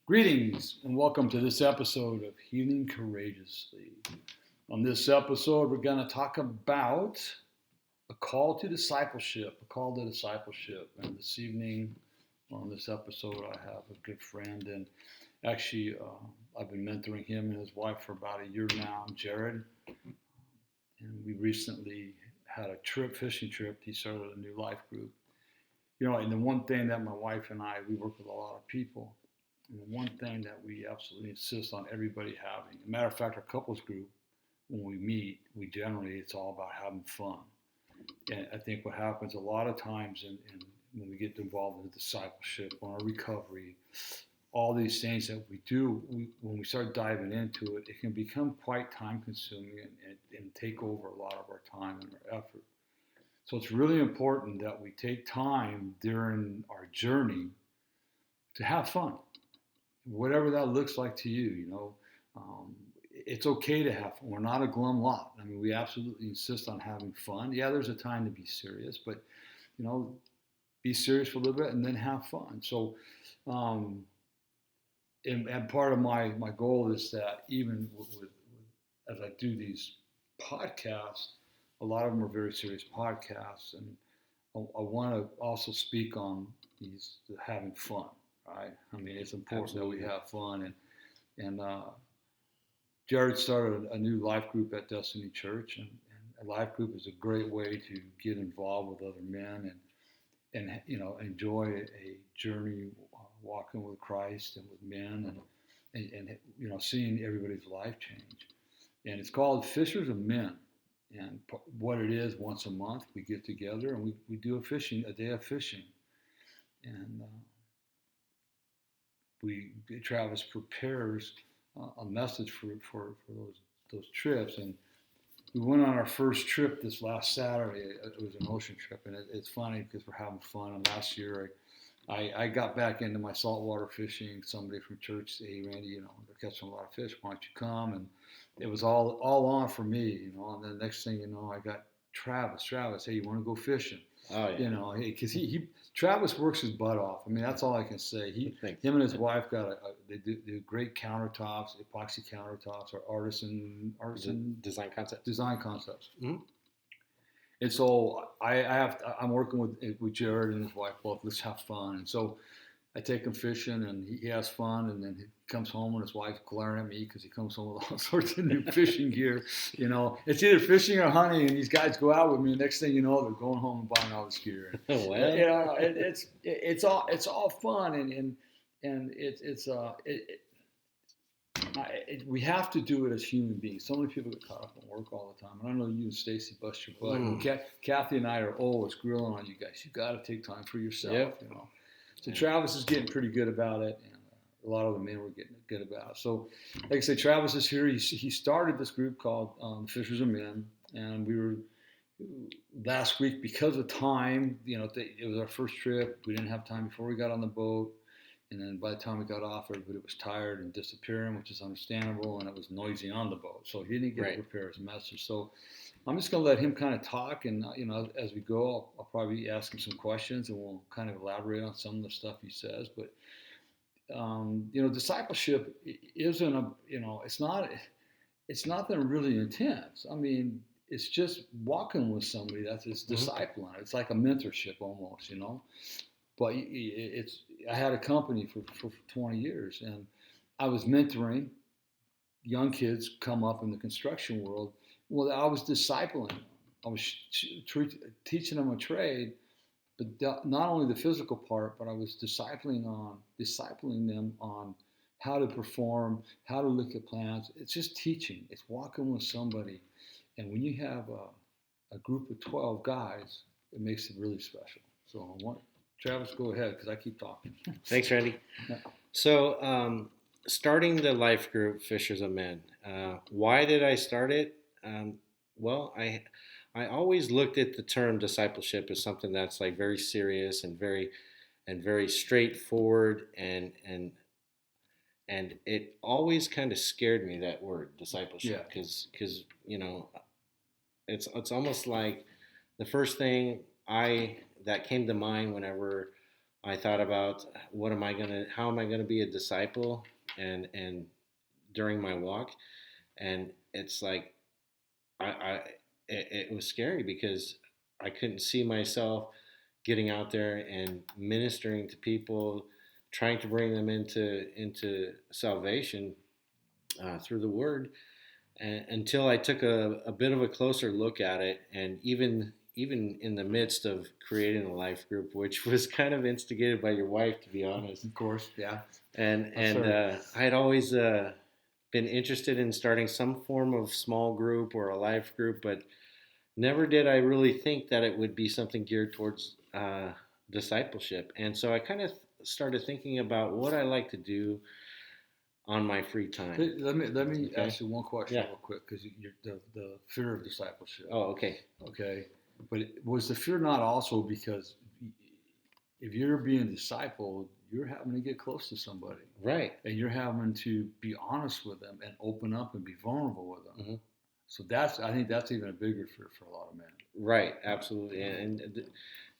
Greetings and welcome to this episode of Healing Courageously. On this episode, we're going to talk about a call to discipleship, And this evening on this episode, I have a good friend, and actually, I've been mentoring him and his wife for about a year now, Jared. And we recently had a fishing trip. He started a new life group. And the one thing that my wife and we work with a lot of people. And the one thing that we absolutely insist on everybody having, a matter of fact, our couples group, when we meet, it's all about having fun. And I think what happens a lot of times when we get involved in discipleship, on our recovery, all these things that we do, when we start diving into it, it can become quite time consuming and take over a lot of our time and our effort. So it's really important that we take time during our journey to have fun. Whatever that looks like to you, it's okay to have fun. We're not a glum lot. I mean, we absolutely insist on having fun. Yeah, there's a time to be serious, but, be serious for a little bit and then have fun. So, and part of my goal is that even as I do these podcasts, a lot of them are very serious podcasts, and I want to also speak on these having fun. Right? I mean, it's important Absolutely. That we have fun. And Jared started a new life group at Destiny Church, and a life group is a great way to get involved with other men and enjoy a journey walking with Christ and with men and seeing everybody's life change. And it's called Fishers of Men. And what it is, once a month we get together and we do a day of fishing, and Travis prepares a message for those trips. And we went on our first trip this last Saturday. It was an ocean trip, and it's funny because we're having fun. And last year, I got back into my saltwater fishing. Somebody from church said, "Hey, Randy, they're catching a lot of fish. Why don't you come?" And it was all on for me, And then the next thing you know, I got Travis, "Hey, you want to go fishing?" Oh yeah. Because Travis works his butt off. I mean, that's all I can say. Him and his wife they do great countertops, epoxy countertops, or artisan design concepts. Mm-hmm. And so I'm working with Jared and his wife both. Let's have fun. And so I take him fishing, and he has fun, and then he comes home and his wife's glaring at me because he comes home with all sorts of new fishing gear. It's either fishing or hunting, and these guys go out with me. And next thing you know, they're going home and buying all this gear. Well, it's all fun, and we have to do it as human beings. So many people get caught up in work all the time, and I know you and Stacy bust your butt. Kathy and I are always grilling on you guys. You got to take time for yourself. Yep. So Travis is getting pretty good about it, and a lot of the men were getting good about it. So, like I said, Travis is here. He started this group called Fishers of Men, and we were last week because of time. It was our first trip. We didn't have time before we got on the boat, and then by the time we got off, everybody was tired and disappearing, which is understandable, and it was noisy on the boat, so he didn't get to prepare his message. So I'm just going to let him kind of talk, and as we go, I'll probably ask him some questions, and we'll kind of elaborate on some of the stuff he says. But discipleship isn't it's nothing really intense. I mean, it's just walking with somebody that's discipling. It's like a mentorship almost, But I had a company for 20 years, and I was mentoring young kids come up in the construction world. Well, I was discipling them. I was teaching them a trade, but not only the physical part, but I was discipling them on how to perform, how to look at plans. It's just teaching. It's walking with somebody. And when you have a group of 12 guys, it makes it really special. So I want Travis, go ahead, because I keep talking. Thanks, Randy. Yeah. So starting the life group, Fishers of Men, why did I start it? Well, I always looked at the term discipleship as something that's like very serious and very straightforward, and it always kind of scared me, that word discipleship, because it's almost like the first thing that came to mind whenever I thought about how am I gonna be a disciple, and during my walk, and it's like I it was scary because I couldn't see myself getting out there and ministering to people, trying to bring them into salvation through the Word, and, until I took a bit of a closer look at it, and even in the midst of creating a life group, which was kind of instigated by your wife, to be honest. Of course, yeah. And I had always been interested in starting some form of small group or a life group, but never did I really think that it would be something geared towards discipleship. And so I kind of started thinking about what I like to do on my free time. Let me Okay. ask you one question Yeah. real quick, because you're the fear of discipleship. Oh, okay. Okay, but was the fear not also because if you're being discipled, you're having to get close to somebody, Right. and you're having to be honest with them and open up and be vulnerable with them. Mm-hmm. So I think that's even a bigger fear for a lot of men. Right. Absolutely. And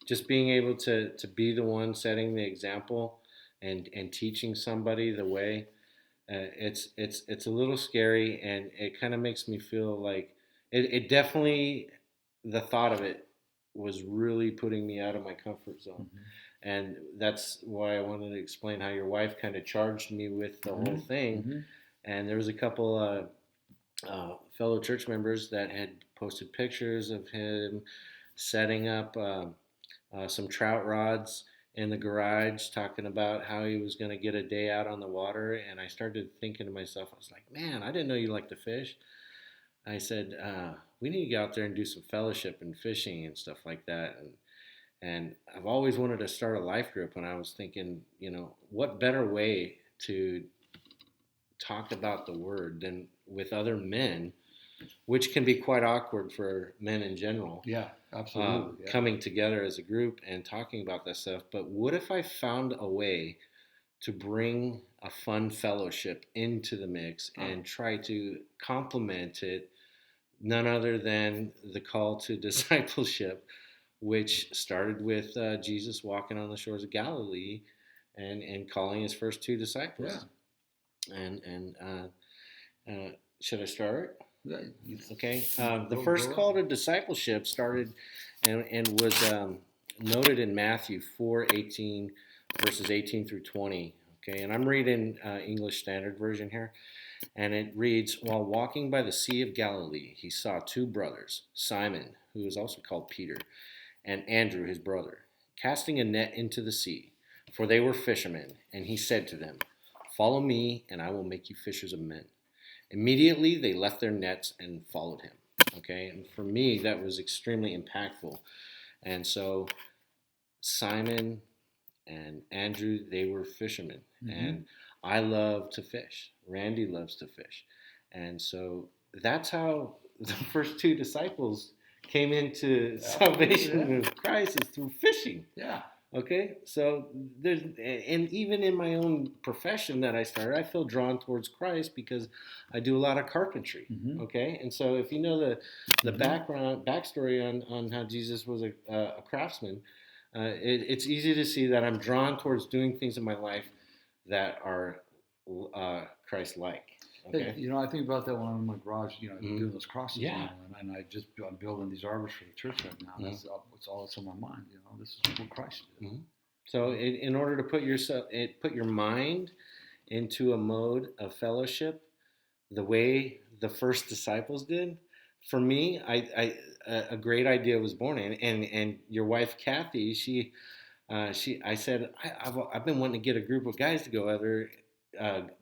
just being able to be the one setting the example and teaching somebody the way, it's a little scary, and it kind of makes me feel like it definitely, the thought of it was really putting me out of my comfort zone. Mm-hmm. And that's why I wanted to explain how your wife kind of charged me with the whole thing. Mm-hmm. And there was a couple fellow church members that had posted pictures of him setting up some trout rods in the garage, talking about how he was going to get a day out on the water. And I started thinking to myself, I was like, man, I didn't know you like to fish. I said, we need to get out there and do some fellowship and fishing and stuff like that. And I've always wanted to start a life group. And I was thinking, what better way to talk about the word than with other men, which can be quite awkward for men in general. Yeah, absolutely. Yeah. Coming together as a group and talking about that stuff. But what if I found a way to bring a fun fellowship into the mix and try to complement it, none other than the call to discipleship, which started with Jesus walking on the shores of Galilee and calling his first two disciples. Yeah. And should I start? Yeah. Okay. The first call to discipleship started and was noted in Matthew 4:18, verses 18 through 20. Okay, and I'm reading English Standard Version here, and it reads, "While walking by the Sea of Galilee, he saw two brothers, Simon, who is also called Peter, and Andrew, his brother, casting a net into the sea, for they were fishermen. And he said to them, 'Follow me, and I will make you fishers of men.' Immediately they left their nets and followed him." Okay, and for me that was extremely impactful. And so Simon and Andrew, they were fishermen, and I love to fish. Randy loves to fish, and so that's how the first two disciples came into salvation of Christ, is through fishing. Yeah. Okay, so and even in my own profession that I started, I feel drawn towards Christ because I do a lot of carpentry. Okay, and so if you know the backstory on how Jesus was a craftsman, it's easy to see that I'm drawn towards doing things in my life that are Christ-like. Okay. Hey, I think about that when I'm in my garage, doing those crosses. Yeah. And I'm building these arbors for the church right now. That's it's all that's on my mind. This is what Christ did. So in order to put your mind into a mode of fellowship, the way the first disciples did, for me, a great idea was born. And your wife Kathy, I said, I've been wanting to get a group of guys to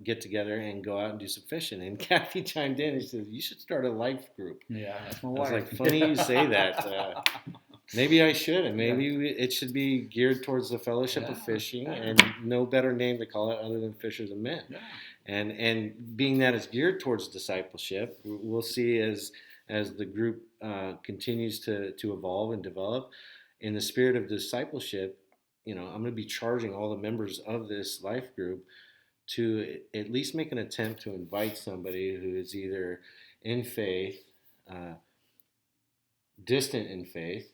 get together and go out and do some fishing. And Kathy chimed in and said, "You should start a life group." Yeah, that's my I wife. was like, funny you say that. Maybe I should, and maybe it should be geared towards the fellowship of fishing, and no better name to call it other than Fishers of Men. Yeah. And being that it's geared towards discipleship, we'll see as the group continues to evolve and develop in the spirit of discipleship. I'm going to be charging all the members of this life group to at least make an attempt to invite somebody who is either in faith, distant in faith,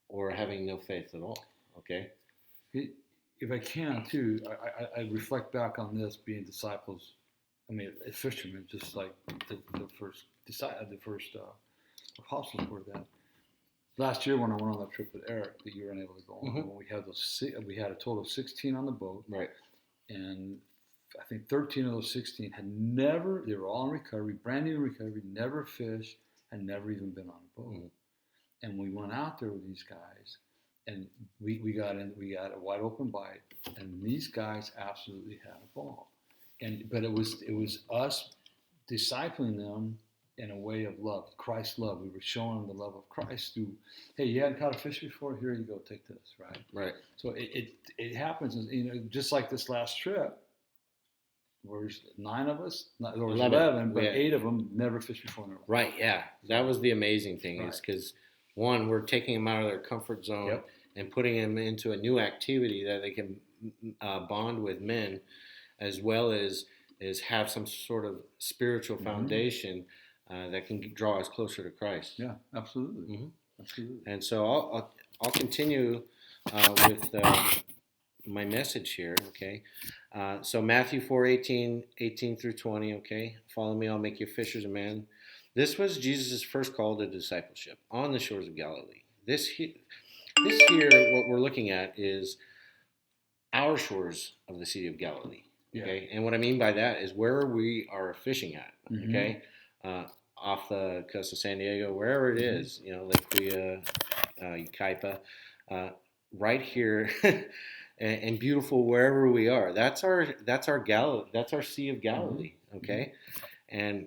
or having no faith at all. Okay. if I can too, I reflect back on this being disciples. I mean, fishermen, just like the first apostles were. That last year when I went on that trip with Eric, that you were unable to go on, when we had a total of 16 on the boat, Right. and I think 13 of those 16 had never. They were all in recovery, brand new recovery, never fished, and never even been on a boat. And we went out there with these guys, and we got a wide open bite, and these guys absolutely had a ball. But it was us discipling them in a way of love, Christ's love. We were showing them the love of Christ through, hey, you hadn't caught a fish before? Here you go, take this, right? Right. So it happens, just like this last trip. There's 9 of us. There was 11, but 8 of them never fished before in their life. Right. Yeah, that was the amazing thing, is because one, we're taking them out of their comfort zone and putting them into a new activity that they can bond with men, as well as have some sort of spiritual foundation that can draw us closer to Christ. Yeah, absolutely. Absolutely. And so I'll continue with my message here, okay? So Matthew 4:18 through 20, okay? Follow me, I'll make you fishers of men. This was Jesus' first call to discipleship on the shores of Galilee. This here, what we're looking at is our shores of the Sea of Galilee, okay? And what I mean by that is where we are fishing at, okay? Off the coast of San Diego, wherever it is, Lake Kuya, Yucaipa, right here, and beautiful wherever we are. That's our Galilee. That's our Sea of Galilee, okay? And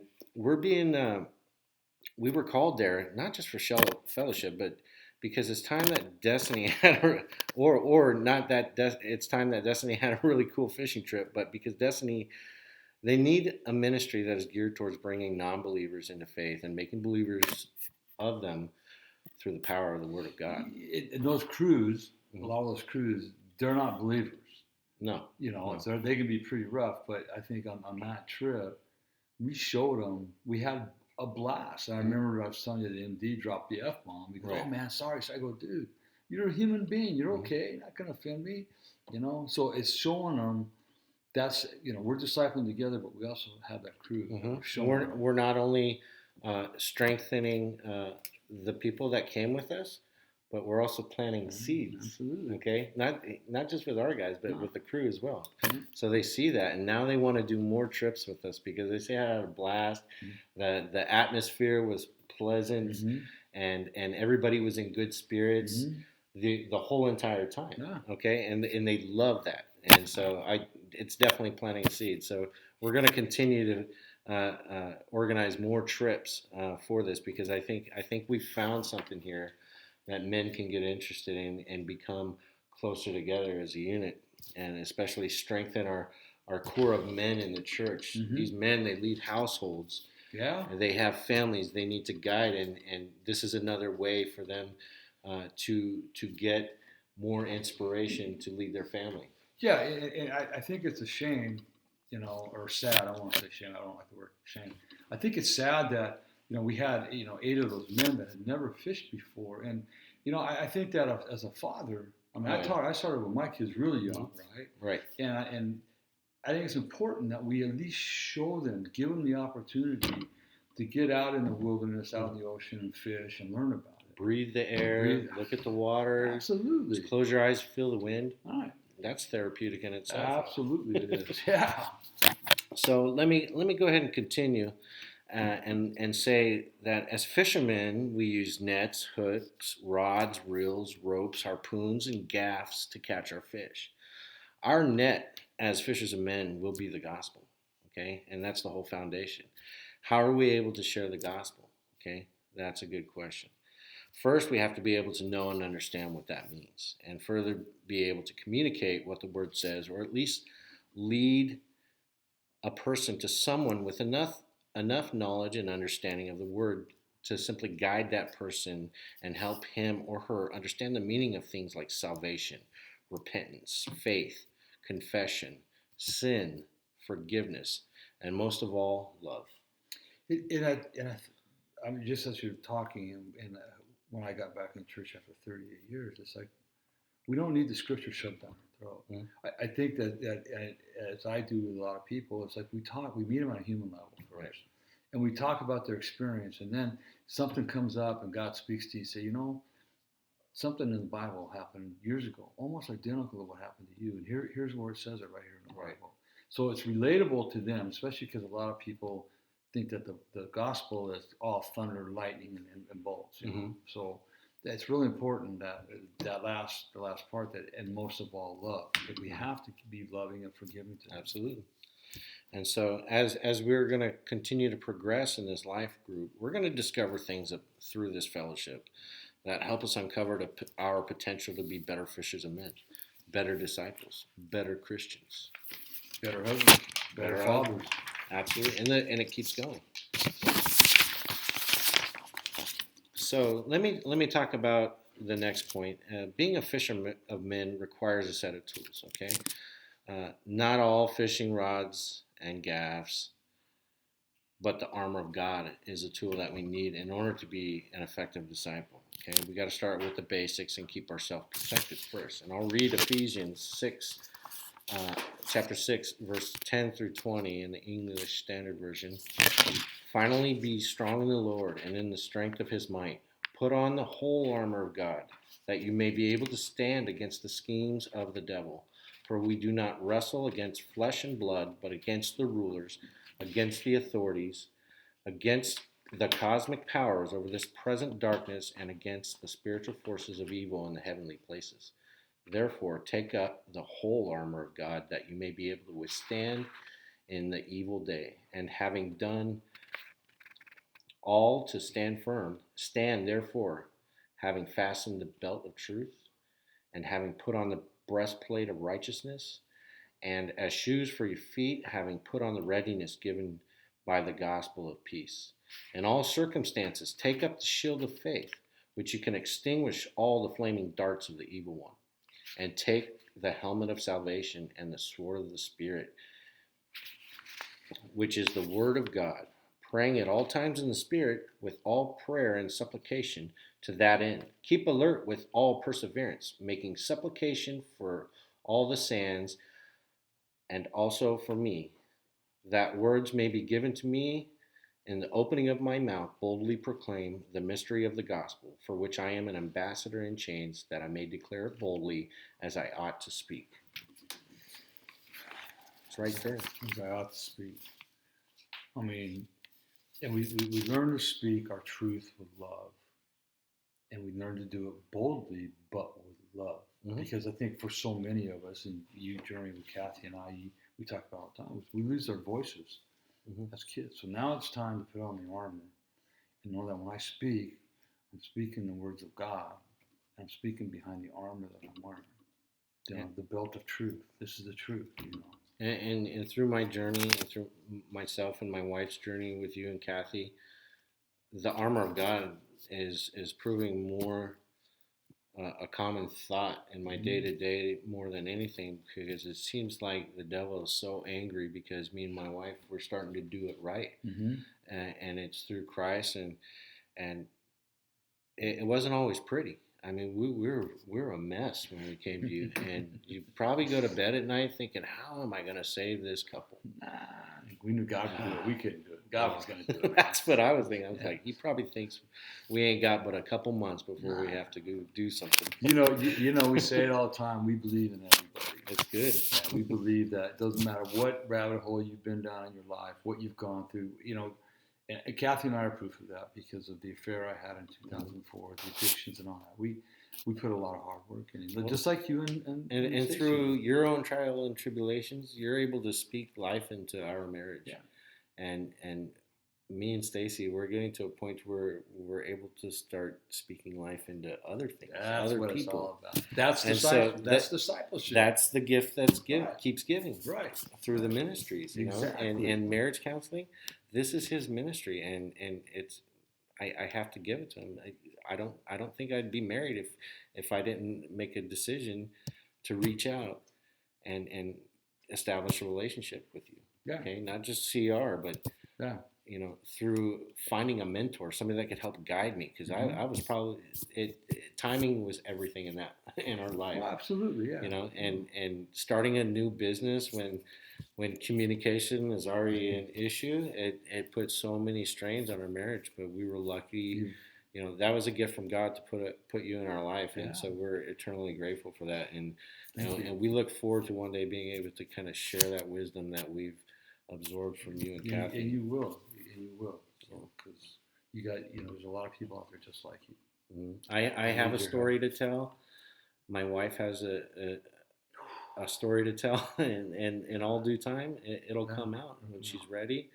we were called there not just for fellowship, but because it's time that Destiny had, it's time that Destiny had a really cool fishing trip, but because Destiny, they need a ministry that is geared towards bringing non-believers into faith and making believers of them through the power of the Word of God. And those crews, a lot of those crews, they're not believers. No. So they can be pretty rough, but I think on that trip, we showed them, we had a blast. And I remember I was telling you the MD dropped the F-bomb. He goes, oh man, sorry. So I go, dude, you're a human being. You're okay. You're not going to offend me. So it's showing them that's, we're discipling together, but we also have that crew. We're not only strengthening the people that came with us, but we're also planting seeds. Absolutely. Okay, not just with our guys, but with the crew as well. So they see that, and now they want to do more trips with us because they say I had a blast. The atmosphere was pleasant, and everybody was in good spirits the whole entire time. Yeah. Okay, and they love that, and so it's definitely planting seeds. So we're going to continue to organize more trips for this because I think we found something here that men can get interested in and become closer together as a unit, and especially strengthen our core of men in the church. These men, they lead households. Yeah. They have families they need to guide, and this is another way for them to get more inspiration to lead their family. Yeah, and I think it's a shame, or sad. I don't want to say shame. I don't like the word shame. I think it's sad that we had 8 of those men that had never fished before, and I think that as a father, I mean, I started with my kids really young, right? Right. And I think it's important that we at least show them, give them the opportunity to get out in the wilderness, out in the ocean, and fish and learn about it. Breathe the air, look at the water. Absolutely. Just close your eyes, feel the wind. All right. That's therapeutic in itself. Absolutely, it is. Yeah. So let me go ahead and continue. And say that as fishermen, we use nets, hooks, rods, reels, ropes, harpoons, and gaffs to catch our fish. Our net as fishers of men will be the gospel, okay? And that's the whole foundation. How are we able to share the gospel, okay? That's a good question. First, we have to be able to know and understand what that means, and further be able to communicate what the word says, or at least lead a person to someone with enough knowledge and understanding of the word to simply guide that person and help him or her understand the meaning of things like salvation, repentance, faith, confession, sin, forgiveness, and most of all, love. I mean, just as you're talking, and when I got back in church after 38 years, it's like we don't need the scripture shoved down our throat. Mm. I think that as I do with a lot of people, it's like we meet them on a human level first, Right. and we talk about their experience, and then something comes up, and God speaks to you, say, something in the Bible happened years ago, almost identical to what happened to you, and here's where it says it right here in the Right. Bible. So it's relatable to them, especially because a lot of people think that the gospel is all thunder, lightning, and bolts. Mm-hmm. So it's really important that the last part, that, and most of all, love. That we have to be loving and forgiving to them. Absolutely. And so, as we're going to continue to progress in this life group, we're going to discover things through this fellowship that help us uncover our potential to be better fishers of men, better disciples, better Christians, Better husbands, better fathers. Absolutely, and it keeps going. So let me talk about the next point. Being a fisherman of men requires a set of tools. Okay, not all fishing rods and gaffs, but the armor of God is a tool that we need in order to be an effective disciple. Okay, we got to start with the basics and keep ourselves protected first. And I'll read Ephesians 6, chapter 6, verse 10 through 20 in the English Standard Version. Finally, be strong in the Lord and in the strength of his might. Put on the whole armor of God, that you may be able to stand against the schemes of the devil. For we do not wrestle against flesh and blood, but against the rulers, against the authorities, against the cosmic powers over this present darkness, and against the spiritual forces of evil in the heavenly places. Therefore, take up the whole armor of God, that you may be able to withstand in the evil day, and having done all to stand firm, stand therefore, having fastened the belt of truth, and having put on the breastplate of righteousness, and as shoes for your feet, having put on the readiness given by the gospel of peace. In all circumstances, take up the shield of faith, which you can extinguish all the flaming darts of the evil one, and take the helmet of salvation and the sword of the Spirit, which is the word of God, praying at all times in the Spirit with all prayer and supplication to that end. Keep alert with all perseverance, making supplication for all the saints and also for me, that words may be given to me in the opening of my mouth, boldly proclaim the mystery of the gospel, for which I am an ambassador in chains, that I may declare it boldly as I ought to speak. It's right there. As I ought to speak. I mean, and we learn to speak our truth with love, and we learn to do it boldly, but with love. Mm-hmm. Because I think for so many of us, and you, Jeremy, with Kathy and I, we talk about all the time, we lose our voices as kids. So now it's time to put on the armor and know that when I speak, I'm speaking the words of God. I'm speaking behind the armor that I'm wearing. The belt of truth. This is the truth, And through my journey, and through myself and my wife's journey with you and Kathy, the armor of God is proving more a common thought in my day-to-day more than anything, because it seems like the devil is so angry because me and my wife were starting to do it right, and it's through Christ, and it wasn't always pretty. I mean, we're a mess when we came to you, and you probably go to bed at night thinking, how am I going to save this couple? We knew God would do it. We couldn't do it. God was going to do it. That's what I was thinking. I was like, he probably thinks we ain't got but a couple months before we have to go do something. We say it all the time. We believe in everybody. It's good. Yeah, we believe that it doesn't matter what rabbit hole you've been down in your life, what you've gone through. And Kathy and I are proof of that because of the affair I had in 2004, the addictions and all that. We put a lot of hard work in it, just like you and through your own trial and tribulations, you're able to speak life into our marriage. Yeah. And me and Stacy, we're getting to a point where we're able to start speaking life into other things, that's other what people. It's all about. That's discipleship. That's the gift that's right. keeps giving. Right. Through the ministries, exactly. and marriage counseling. This is his ministry, and it's I have to give it to him. I don't think I'd be married if I didn't make a decision to reach out and establish a relationship with you. Yeah. Okay, not just CR, but through finding a mentor, somebody that could help guide me, because I was probably timing was everything in that in our life. Well, absolutely, yeah. And starting a new business when communication is already an issue, it put so many strains on our marriage. But we were lucky, that was a gift from God to put you in our life, and so we're eternally grateful for that. And and we look forward to one day being able to kind of share that wisdom that we've absorbed from you and Kathy. And you will, because you got, there's a lot of people out there just like you. I have a story to tell. My wife has a story to tell, and in all due time, it'll come out when she's ready.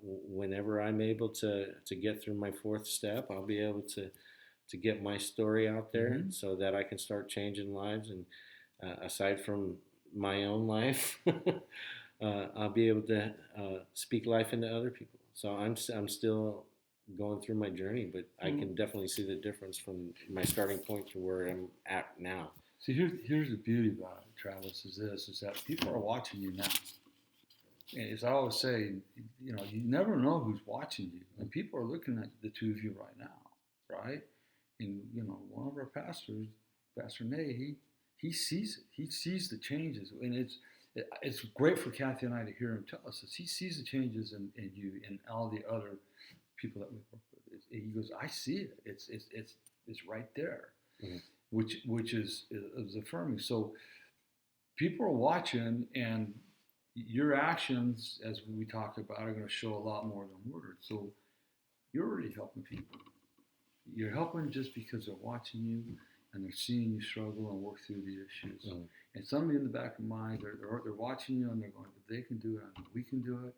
Whenever I'm able to get through my fourth step, I'll be able to get my story out there so that I can start changing lives. And aside from my own life, I'll be able to speak life into other people. So I'm still going through my journey, but I can definitely see the difference from my starting point to where I'm at now. See, here's the beauty about it, Travis, is that people are watching you now. And as I always say, you never know who's watching you. And people are looking at the two of you right now, right? And, one of our pastors, Pastor Nay, he sees it. He sees the changes. And it's great for Kathy and I to hear him tell us this. He sees the changes in you and all the other people that we work with. He goes, I see it. It's right there. Mm-hmm. Which is affirming. So people are watching, and your actions, as we talk about, are going to show a lot more than words. So you're already helping people. You're helping just because they're watching you and they're seeing you struggle and work through the issues. Mm-hmm. And somebody in the back of mind, they're watching you and they're going, if they can do it, I know we can do it.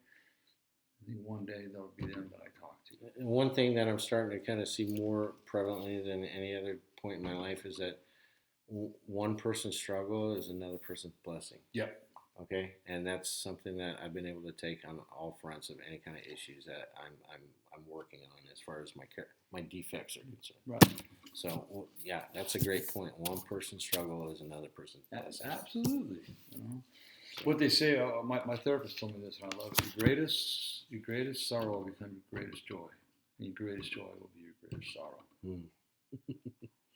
I think one day that'll be them that I talk to. And one thing that I'm starting to kind of see more prevalently than any other point in my life is that one person's struggle is another person's blessing. Yep. Okay, and that's something that I've been able to take on all fronts of any kind of issues that I'm working on as far as my defects are concerned. Right. So yeah, that's a great point. One person's struggle is another person's blessing. Absolutely. What they say, my therapist told me this, and I love it. Your greatest sorrow will become your greatest joy, and your greatest joy will be your greatest sorrow.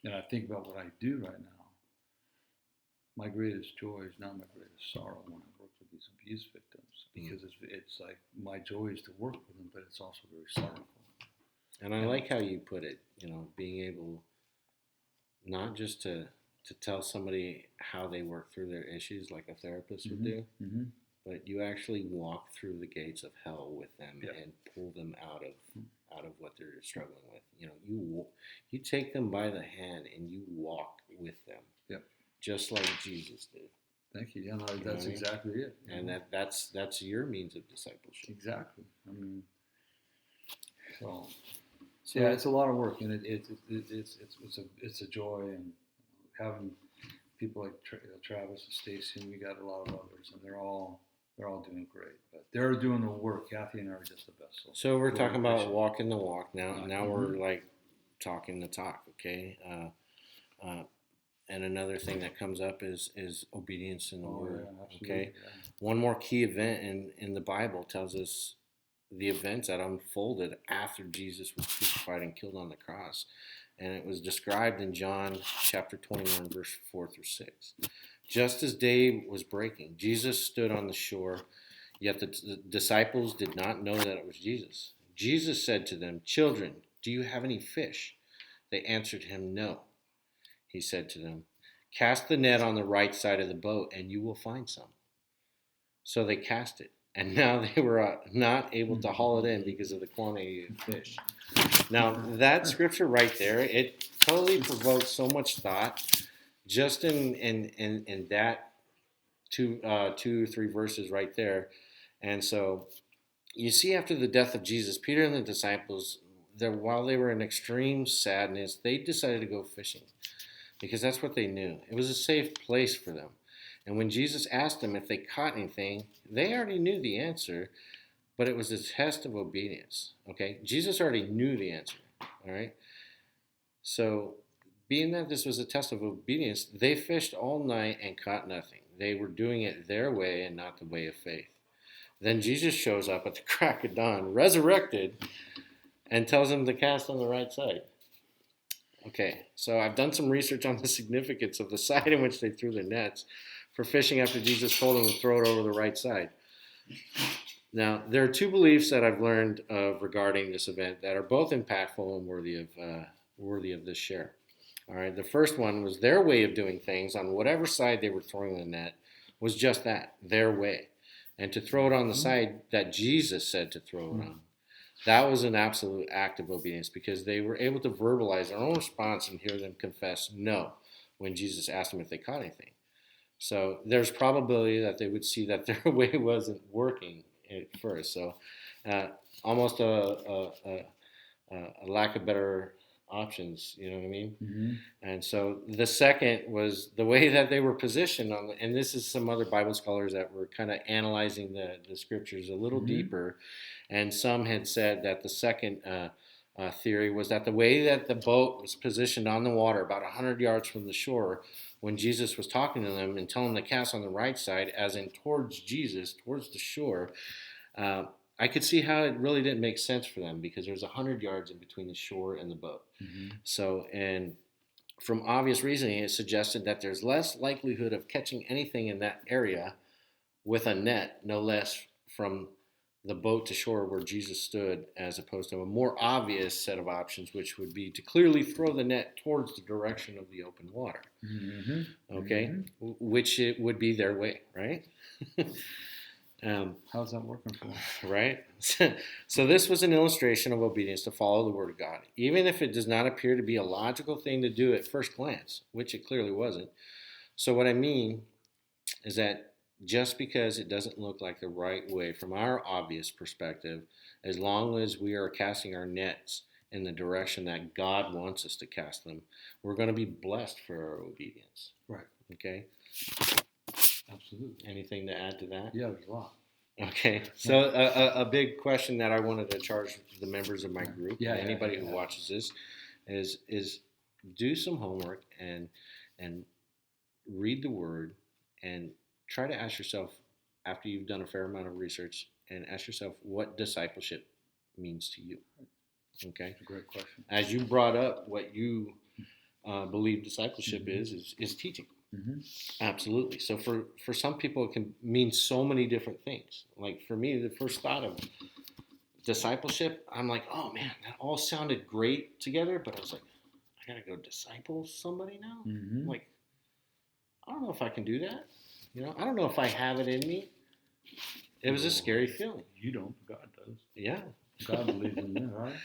And I think about what I do right now. My greatest joy is not my greatest sorrow when I work with these abuse victims, because it's like my joy is to work with them, but it's also very sorrowful. And I like how you put it, being able not just to tell somebody how they work through their issues like a therapist would do, but you actually walk through the gates of hell with them and pull them out of what they're struggling with. You take them by the hand and you walk with them. Yep. Just like Jesus did. Thank you. Yeah, no, that's exactly it. And that's your means of discipleship. Exactly. So yeah, it's a lot of work, and it's a joy, and having people like Travis and Stacy, and we got a lot of others, and they're all doing great. But they're doing the work. Kathy and I are just the best. So we're talking about walking the walk now. Now we're like talking the talk. Okay. And another thing that comes up is obedience in the Word. Yeah, okay. Yeah. One more key event in the Bible tells us the events that unfolded after Jesus was crucified and killed on the cross. And it was described in John chapter 21, verse 4 through 6. Just as day was breaking, Jesus stood on the shore, yet the disciples did not know that it was Jesus. Jesus said to them, "Children, do you have any fish?" They answered him, "No." He said to them, "Cast the net on the right side of the boat, and you will find some." So they cast it, and now they were not able to haul it in because of the quantity of fish. Now, that scripture right there, it totally provokes so much thought just in that two or three verses right there. And so you see, after the death of Jesus, Peter and the disciples, while they were in extreme sadness, they decided to go fishing, because that's what they knew. It was a safe place for them. And when Jesus asked them if they caught anything, they already knew the answer, but it was a test of obedience. Okay? Jesus already knew the answer. All right? So, being that this was a test of obedience, they fished all night and caught nothing. They were doing it their way and not the way of faith. Then Jesus shows up at the crack of dawn, resurrected, and tells them to cast on the right side. Okay, so I've done some research on the significance of the side in which they threw their nets for fishing after Jesus told them to throw it over the right side. Now, there are two beliefs that I've learned of regarding this event that are both impactful and worthy of this share. All right, the first one was their way of doing things on whatever side they were throwing the net was just that, their way. And to throw it on the side that Jesus said to throw it on. That was an absolute act of obedience because they were able to verbalize their own response and hear them confess no when Jesus asked them if they caught anything. So there's probability that they would see that their way wasn't working at first. So almost a lack of better options, you know what I mean? Mm-hmm. And so the second was the way that they were positioned on, and this is some other Bible scholars that were kind of analyzing the scriptures a little deeper, and some had said that the second theory was that the way that the boat was positioned on the water, about 100 yards from the shore, when Jesus was talking to them and telling them to cast on the right side, as in towards Jesus, towards the shore, I could see how it really didn't make sense for them because there's 100 yards in between the shore and the boat. Mm-hmm. So, and from obvious reasoning, it suggested that there's less likelihood of catching anything in that area with a net, no less from the boat to shore where Jesus stood, as opposed to a more obvious set of options, which would be to clearly throw the net towards the direction of the open water. Mm-hmm. Okay, Mm-hmm. which it would be their way, right? How's that working for them? Right? So this was an illustration of obedience to follow the Word of God, even if it does not appear to be a logical thing to do at first glance, which it clearly wasn't. So what I mean is that just because it doesn't look like the right way from our obvious perspective, as long as we are casting our nets in the direction that God wants us to cast them, we're going to be blessed for our obedience. Right. Okay? Absolutely. Anything to add to that? Yeah, there's a lot. Okay, so a big question that I wanted to charge the members of my group, anybody who watches this, is do some homework and read the Word and try to ask yourself, after you've done a fair amount of research, and ask yourself what discipleship means to you. Okay, that's a great question. As you brought up, what you believe discipleship is teaching. Mm-hmm. Absolutely. So for some people, it can mean so many different things. Like for me, the first thought of discipleship, I'm like, oh man, that all sounded great together, but I was like, I gotta go disciple somebody now. Mm-hmm. Like, I don't know if I can do that. You know, I don't know if I have it in me. It was a scary feeling. You don't. God does. Yeah. God believes in you, right?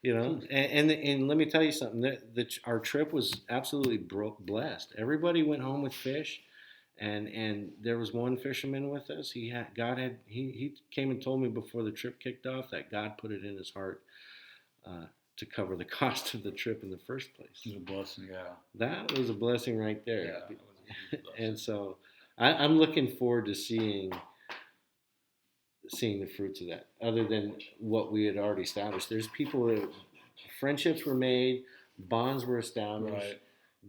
You know, and let me tell you something. Our trip was absolutely blessed. Everybody went home with fish, and there was one fisherman with us. He came and told me before the trip kicked off that God put it in his heart to cover the cost of the trip in the first place. It was a blessing, yeah. That was a blessing right there. Yeah, it was a huge blessing. And so I'm looking forward to seeing the fruits of that, other than what we had already established. There's people that friendships were made, bonds were established, right.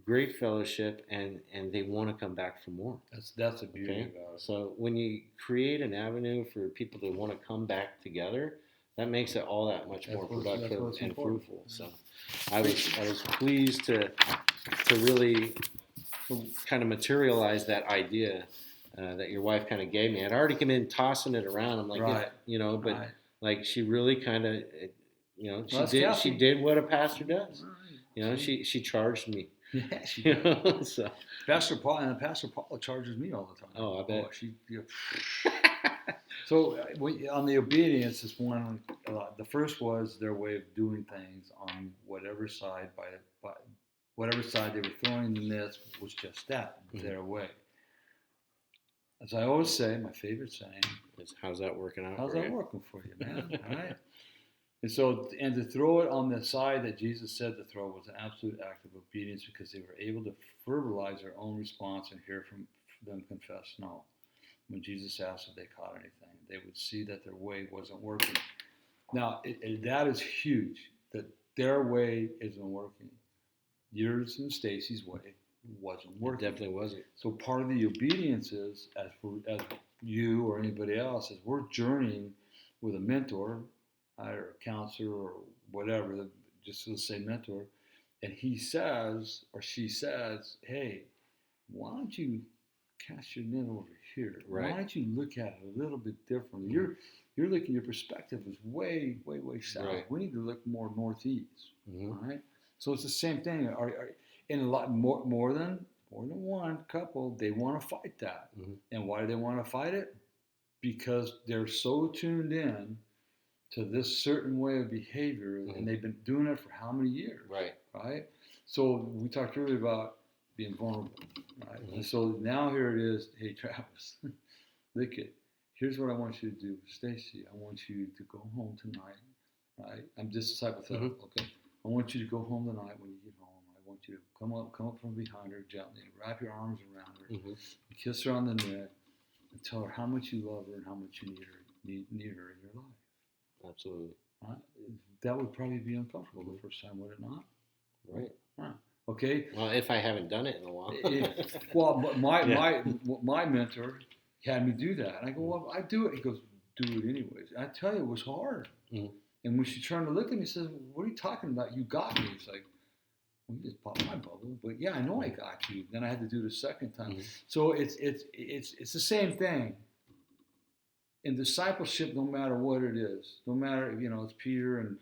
Great fellowship, and they want to come back for more. That's the beauty about it. So when you create an avenue for people to want to come back together, that makes it all that much more productive and fruitful. So I was pleased to really kind of materialize that idea that your wife kind of gave me. I'd already come in tossing it around. I'm like, right. But like she really kind of, she did what a pastor does. Right. She charged me. Yeah, she did. So Pastor Paula charges me all the time. Oh, I bet. So on the obedience, this one, the first was their way of doing things on whatever side by whatever side they were throwing the nets was just that, their way. As I always say, my favorite saying is, how's that working out? How's that working for you, man? All right. And so, and to throw it on the side that Jesus said to throw was an absolute act of obedience because they were able to verbalize their own response and hear from them confess no. When Jesus asked if they caught anything, they would see that their way wasn't working. Now, that is huge, that their way isn't working. Yours and Stacy's way wasn't working. It definitely wasn't. So part of the obedience is, as you or anybody else, is we're journeying with a mentor, or a counselor or whatever, just let's say mentor, and he says or she says, hey, why don't you cast your net over here? Right. Why don't you look at it a little bit differently? You're looking, your perspective is way south. Right. We need to look more northeast. Mm-hmm. All right. So it's the same thing. In a lot more than one couple, they want to fight that. Mm-hmm. And why do they want to fight it? Because they're so tuned in to this certain way of behavior, Mm-hmm. and they've been doing it for how many years? Right. So we talked earlier about being vulnerable, right? Mm-hmm. And so now here it is. Hey, Travis, look it. Here's what I want you to do, Stacy. I want you to go home tonight, right? I'm just hypothetical, okay? I want you to go home tonight when you get home. I want you to come up from behind her gently and wrap your arms around her, and kiss her on the neck, and tell her how much you love her and how much you need her in your life. Absolutely. Right? That would probably be uncomfortable the first time, would it not? Right. Right. Okay. Well, if I haven't done it in a while. Well, my mentor had me do that, and I go, well, I do it. He goes, do it anyways. And I tell you, it was hard. Mm-hmm. And when she turned to look at me, she says, what are you talking about? You got me. It's like, well, you just popped my bubble, but yeah, I know I got you. Then I had to do it a second time. Mm-hmm. So it's the same thing. In discipleship, no matter what it is, no matter, it's Peter and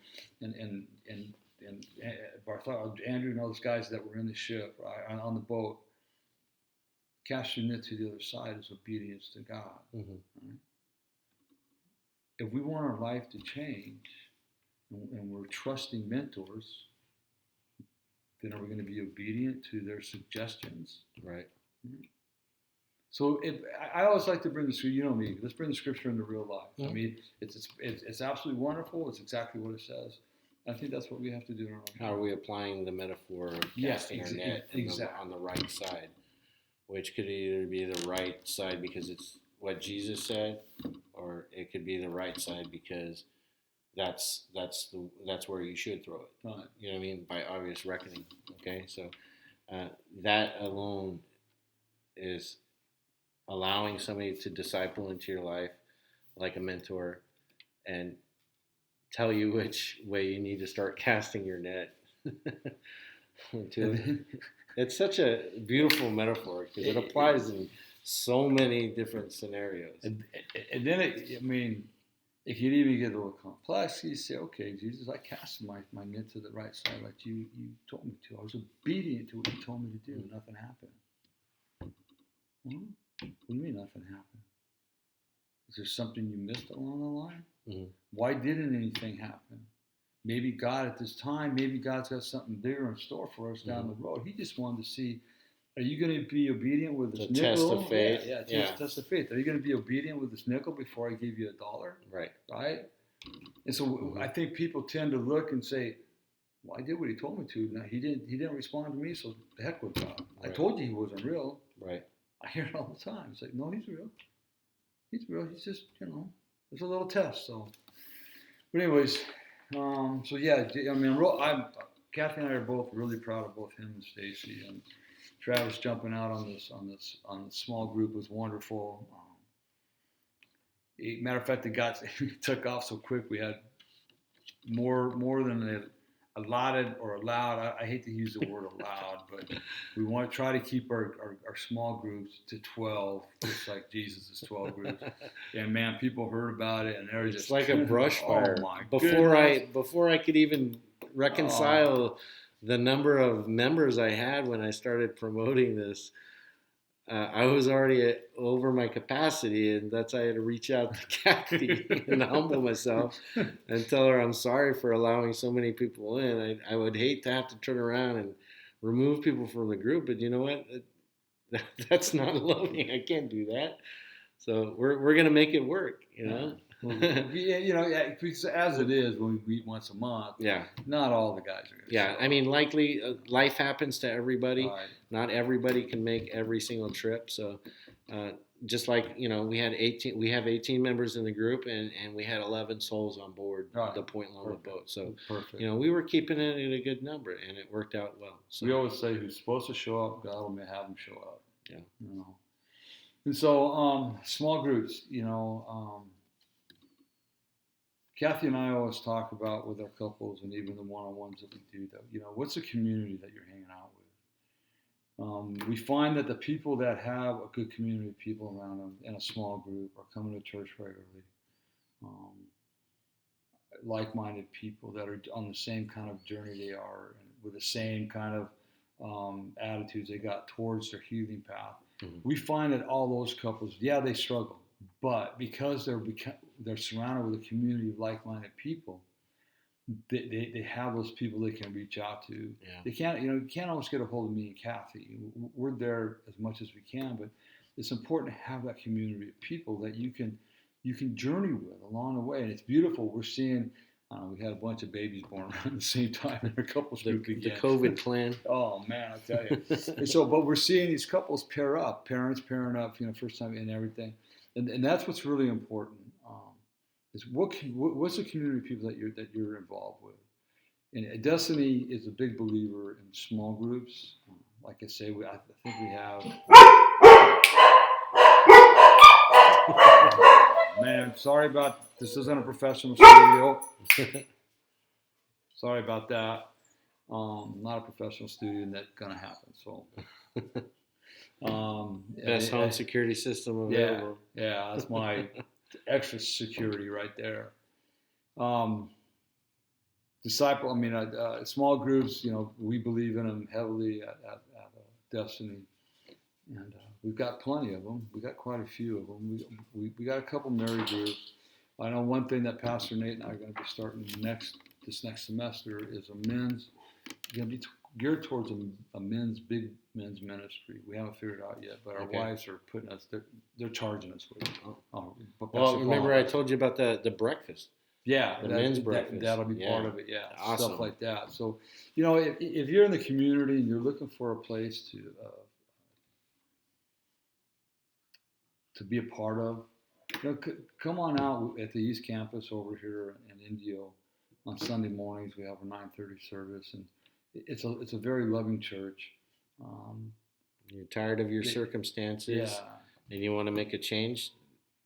Bartholomew, Andrew, and all those guys that were in the ship, right, on the boat. Cast your net to the other side is obedience to God. Mm-hmm. Right? If we want our life to change, and we're trusting mentors, then are we going to be obedient to their suggestions? Right. Mm-hmm. So I always like to bring the scripture. You know me. Let's bring the scripture into real life. Mm-hmm. I mean, it's absolutely wonderful. It's exactly what it says. I think that's what we have to do in our life. How are we applying the metaphor of casting our net on the right side, which could either be the right side because it's what Jesus said, or it could be the right side because that's where you should throw it. Right. You know what I mean? By obvious reckoning. Okay, so that alone is allowing somebody to disciple into your life like a mentor and tell you which way you need to start casting your net. It's such a beautiful metaphor because it applies in so many different scenarios. And then it could even get a little complex. You say, okay, Jesus, I cast my net to the right side like you told me to. I was obedient to what you told me to do. Nothing happened. Well, what do you mean nothing happened? Is there something you missed along the line? Mm-hmm. Why didn't anything happen? Maybe God at this time, maybe God's got something bigger in store for us down the road. He just wanted to see, are you going to be obedient with this nickel? Test of faith. Test of faith. Are you going to be obedient with this nickel before I give you $1? Right? And so I think people tend to look and say, well, I did what he told me to. Now, he didn't respond to me, so the heck with God. I told you he wasn't real. Right. I hear it all the time. It's like, no, he's real. He's real. He's just, there's a little test. So, but anyways, so yeah, I mean, Kathy and I are both really proud of both him and Stacy, and Travis jumping out on this small group was wonderful. Matter of fact, it took off so quick. We had more than they allotted or allowed. I hate to use the word allowed, but we want to try to keep our small groups to 12, just like Jesus' 12 groups. And man, people heard about it, and they're just like a brush fire. Oh my before I could even reconcile the number of members I had when I started promoting this. I was already over my capacity, and that's why I had to reach out to Kathy and humble myself and tell her I'm sorry for allowing so many people in. I would hate to have to turn around and remove people from the group, but you know what? That's not loving. I can't do that. So we're gonna make it work, Well, because as it is, when we meet once a month, not all the guys are going to show up. I mean, likely life happens to everybody. Right. Not everybody can make every single trip. So just like, we have 18 members in the group, and we had 11 souls on board the Point Loma boat. So, we were keeping it at a good number, and it worked out well. So we always say who's supposed to show up, God will have them show up. Yeah. And so, small groups, Kathy and I always talk about with our couples and even the one-on-ones that we do that, what's the community that you're hanging out with? We find that the people that have a good community of people around them in a small group are coming to church regularly. Um, Like-minded people that are on the same kind of journey they are, and with the same kind of attitudes they got towards their healing path. Mm-hmm. We find that all those couples, they struggle, but because they're surrounded with a community of like-minded people, they have those people they can reach out to. Yeah. They can't, you can't always get a hold of me and Kathy. We're there as much as we can, but it's important to have that community of people that you can journey with along the way, and it's beautiful. We're seeing. We had a bunch of babies born around the same time in our couples group again. The COVID clan. Oh man, I tell you. And so, but we're seeing these couples pair up, parents pairing up, first time and everything, and that's what's really important. Is what's the community of people that you're involved with? And Destiny is a big believer in small groups. Like I say, I think we have. Man, sorry about this. Isn't a professional studio. Sorry about that. Not a professional studio, and that's gonna happen. So, best home security system available. Yeah, that's my extra security right there. Small groups. We believe in them heavily at Destiny, and we've got plenty of them. We got quite a few of them. We got a couple married groups. I know one thing that Pastor Nate and I are going to be starting this next semester is going to be geared towards a big men's ministry. We haven't figured it out yet, but our wives are putting us. They're charging us with it. Well, remember I told you about the breakfast. Yeah, the men's breakfast. That'll be part of it. Yeah, awesome. Stuff like that. So, if you're in the community and you're looking for a place to be a part of, come on out at the East Campus over here in Indio on Sunday mornings. We have a 9:30 service, and it's a very loving church. You're tired of your circumstances, and you want to make a change.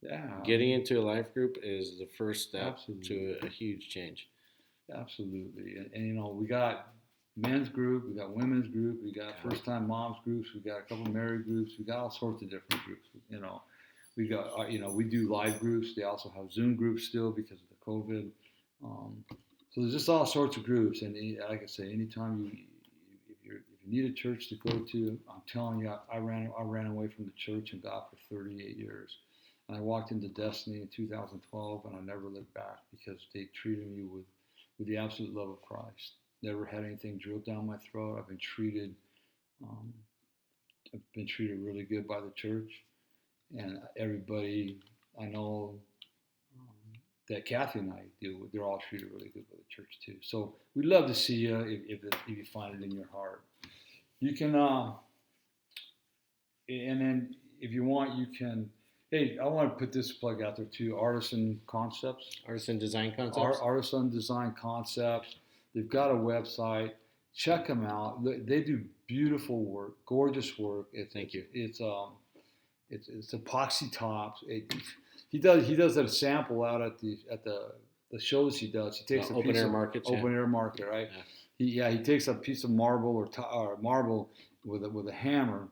Yeah, getting into a life group is the first step to a huge change. Absolutely, and we got men's group, we got women's group, we got first-time moms groups, we got a couple married groups, we got all sorts of different groups. We got we do live groups. They also have Zoom groups still because of the COVID. So there's just all sorts of groups, and like I say, anytime if you need a church to go to, I'm telling you, I ran away from the church and God for 38 years. And I walked into Destiny in 2012, and I never looked back because they treated me with the absolute love of Christ. Never had anything drilled down my throat. I've been treated really good by the church, and everybody I know that Kathy and I deal with, they're all treated really good by the church too. So we'd love to see you if you find it in your heart. You can, and then if you want, you can. Hey, I want to put this plug out there too. Artisan Design Concepts. They've got a website. Check them out. They do beautiful work, gorgeous work. Thank you. It's epoxy tops. He does a sample out at the shows he does. He takes open air market, right? Yeah. He takes a piece of marble or marble with a hammer.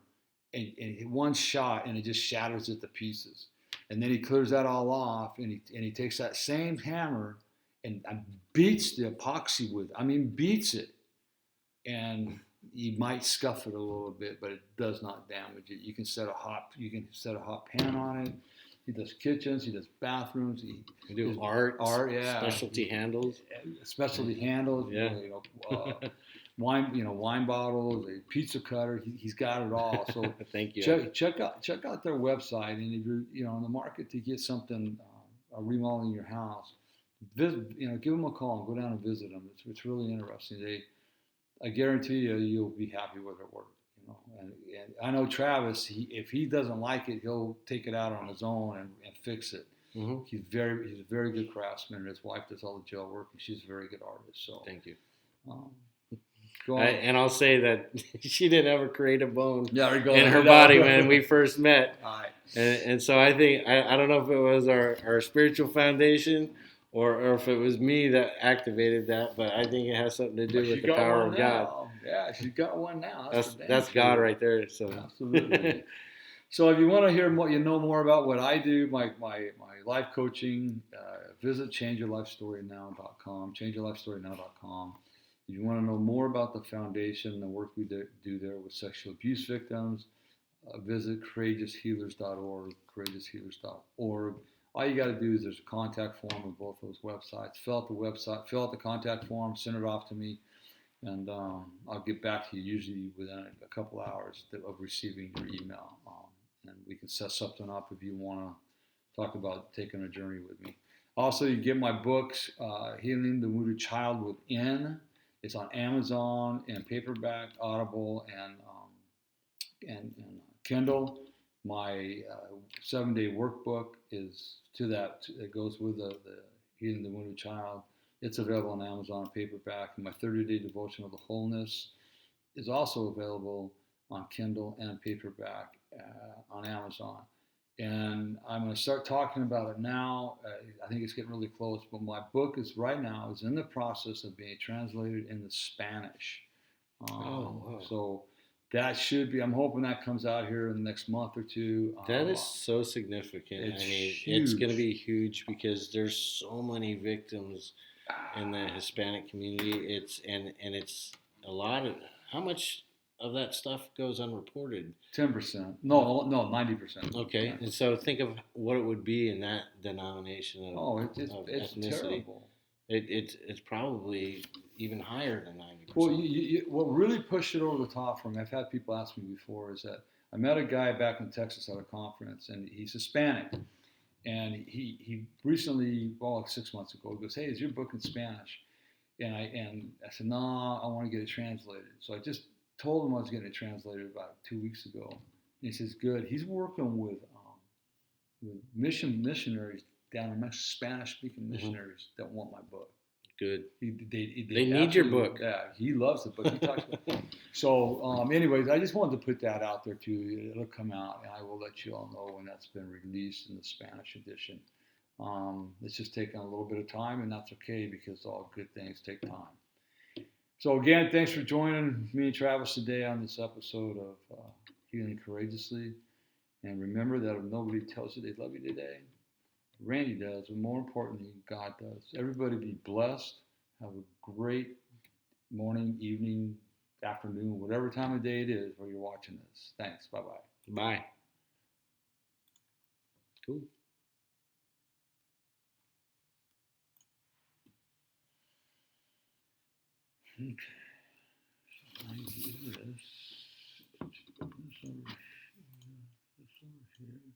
And one shot, and it just shatters it to pieces. And then he clears that all off, and he takes that same hammer and beats the epoxy with. Beats it. And you might scuff it a little bit, but it does not damage it. You can set a hot pan on it. He does kitchens. He does bathrooms. He does art. Yeah. Specialty handles. Yeah. Wine bottles, a pizza cutter. He's got it all. So thank you. Check out their website, and if you're in the market to get something remodeling your house, visit. Give them a call and go down and visit them. It's really interesting. I guarantee you'll be happy with their work. And I know Travis. If he doesn't like it, he'll take it out on his own and fix it. Mm-hmm. He's a very good craftsman. And his wife does all the gel work, and she's a very good artist. So thank you. Go on. And I'll say that she didn't ever create a bone Yeah, in her body when we first met. All right. And so I think, I don't know if it was our spiritual foundation or if it was me that activated that, but I think it has something to do with the power of God. Yeah, she's got one now. That's God right there. So absolutely. So if you want to hear more, more about what I do, my life coaching, visit changeyourlifestorynow.com, changeyourlifestorynow.com. If you want to know more about the foundation, the work we do there with sexual abuse victims, visit courageoushealers.org, courageoushealers.org. All you got to do is there's a contact form on both those websites. Fill out the contact form, send it off to me, and I'll get back to you usually within a couple hours of receiving your email. And we can set something up if you want to talk about taking a journey with me. Also, you get my books, Healing the Wounded Child Within. It's on Amazon and paperback, Audible, and Kindle. My 7-day workbook is it goes with the Healing the Wounded Child. It's available on Amazon and paperback. And my 30-day devotion of the wholeness is also available on Kindle and paperback on Amazon. And I'm going to start talking about it now. I think it's getting really close, but my book is in the process of being translated into Spanish. wow. So that should be, I'm hoping that comes out here in the next month or two. That is so significant. It's it's going to be huge because there's so many victims in the Hispanic community. It's a lot of, how much of that stuff goes unreported? 10%. No, 90%. Okay, and so think of what it would be in that denomination of it's ethnicity. terrible. It's probably even higher than 90%. Well, what really pushed it over the top for me, I've had people ask me before, is that I met a guy back in Texas at a conference, and he's Hispanic, and he recently, like 6 months ago, he goes, "Hey, is your book in Spanish?" And I said, "No, I want to get it translated." So I just told him I was getting it translated about 2 weeks ago. And he says, "Good." He's working with missionaries down in Mexico, Spanish-speaking missionaries that want my book. Good. They need your book. Yeah, he loves the book. He talks about it. So, anyways, I just wanted to put that out there to you. It'll come out, and I will let you all know when that's been released in the Spanish edition. It's just taking a little bit of time, and that's okay because all good things take time. So again, thanks for joining me and Travis today on this episode of Healing Courageously. And remember that if nobody tells you they love you today, Randy does, but more importantly, God does. Everybody be blessed. Have a great morning, evening, afternoon, whatever time of day it is where you're watching this. Thanks. Bye-bye. Bye. Cool. Okay. So I do this. Put this over here. This over here.